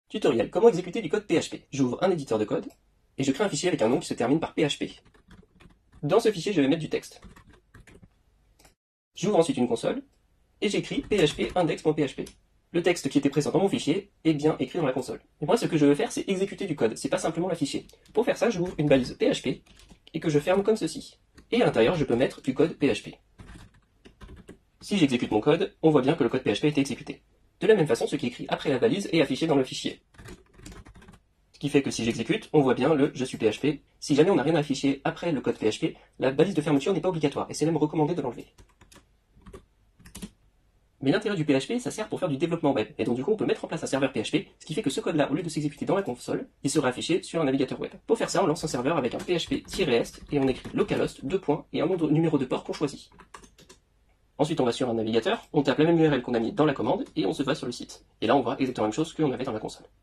Tutoriel, comment exécuter du code PHP. J'ouvre un éditeur de code, et je crée un fichier avec un nom qui se termine par PHP. Dans ce fichier, je vais mettre du texte. J'ouvre ensuite une console, et j'écris php index.php. Le texte qui était présent dans mon fichier est bien écrit dans la console. Et moi, ce que je veux faire, c'est exécuter du code, c'est pas simplement l'afficher. Pour faire ça, j'ouvre une balise PHP, et que je ferme comme ceci. Et à l'intérieur, je peux mettre du code PHP. Si j'exécute mon code, on voit bien que le code PHP a été exécuté. De la même façon, ce qui est écrit après la balise est affiché dans le fichier. Ce qui fait que si j'exécute, on voit bien le je suis PHP. Si jamais on n'a rien à afficher après le code PHP, la balise de fermeture n'est pas obligatoire, et c'est même recommandé de l'enlever. Mais l'intérêt du PHP, ça sert pour faire du développement web, et donc du coup on peut mettre en place un serveur PHP, ce qui fait que ce code-là, au lieu de s'exécuter dans la console, il sera affiché sur un navigateur web. Pour faire ça, on lance un serveur avec un php-est, et on écrit localhost, et un numéro de port qu'on choisit. Ensuite, on va sur un navigateur, on tape la même URL qu'on a mis dans la commande, et on se va sur le site. Et là, on voit exactement la même chose qu'on avait dans la console.